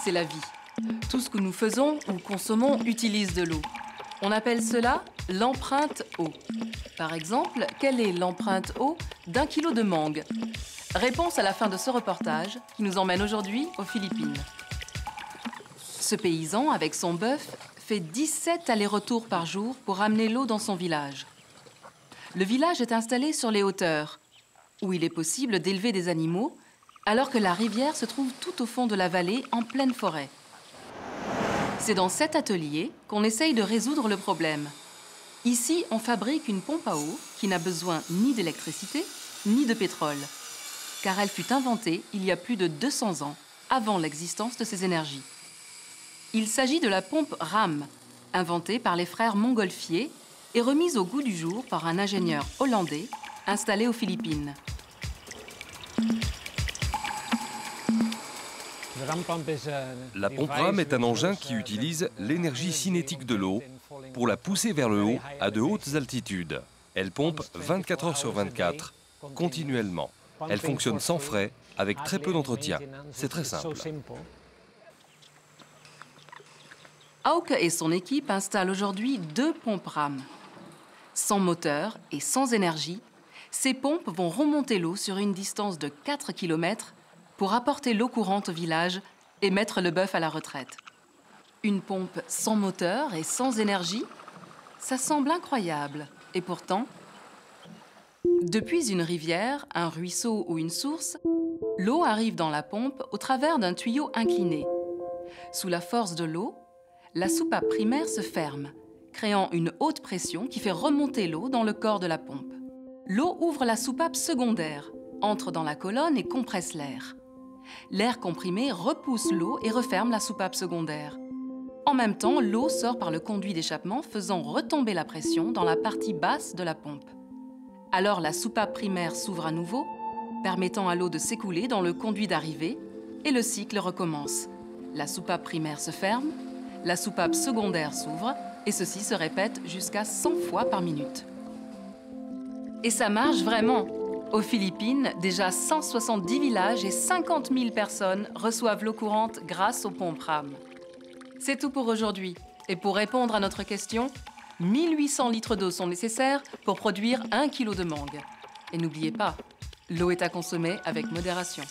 c'est la vie. Tout ce que nous faisons ou consommons utilise de l'eau. On appelle cela l'empreinte eau. Par exemple, quelle est l'empreinte eau d'1 kilo de mangue? Réponse à la fin de ce reportage qui nous emmène aujourd'hui aux Philippines. Ce paysan, avec son bœuf, fait 17 allers-retours par jour pour amener l'eau dans son village. Le village est installé sur les hauteurs, où il est possible d'élever des animaux, alors que la rivière se trouve tout au fond de la vallée, en pleine forêt. C'est dans cet atelier qu'on essaye de résoudre le problème. Ici, on fabrique une pompe à eau qui n'a besoin ni d'électricité, ni de pétrole, car elle fut inventée il y a plus de 200 ans, avant l'existence de ces énergies. Il s'agit de la pompe RAM, inventée par les frères Montgolfier et remise au goût du jour par un ingénieur hollandais installé aux Philippines. La pompe RAM est un engin qui utilise l'énergie cinétique de l'eau pour la pousser vers le haut à de hautes altitudes. Elle pompe 24 heures sur 24, continuellement. Elle fonctionne sans frais, avec très peu d'entretien. C'est très simple. Auke et son équipe installent aujourd'hui 2 pompes RAM. Sans moteur et sans énergie, ces pompes vont remonter l'eau sur une distance de 4 km pour apporter l'eau courante au village et mettre le bœuf à la retraite. Une pompe sans moteur et sans énergie, ça semble incroyable. Et pourtant, depuis une rivière, un ruisseau ou une source, l'eau arrive dans la pompe au travers d'un tuyau incliné. Sous la force de l'eau, la soupape primaire se ferme, créant une haute pression qui fait remonter l'eau dans le corps de la pompe. L'eau ouvre la soupape secondaire, entre dans la colonne et compresse l'air. L'air comprimé repousse l'eau et referme la soupape secondaire. En même temps, l'eau sort par le conduit d'échappement, faisant retomber la pression dans la partie basse de la pompe. Alors la soupape primaire s'ouvre à nouveau, permettant à l'eau de s'écouler dans le conduit d'arrivée, et le cycle recommence. La soupape primaire se ferme, la soupape secondaire s'ouvre, et ceci se répète jusqu'à 100 fois par minute. Et ça marche vraiment! Aux Philippines, déjà 170 villages et 50 000 personnes reçoivent l'eau courante grâce aux pompes RAM. C'est tout pour aujourd'hui. Et pour répondre à notre question, 1800 litres d'eau sont nécessaires pour produire 1 kilo de mangue. Et n'oubliez pas, l'eau est à consommer avec modération.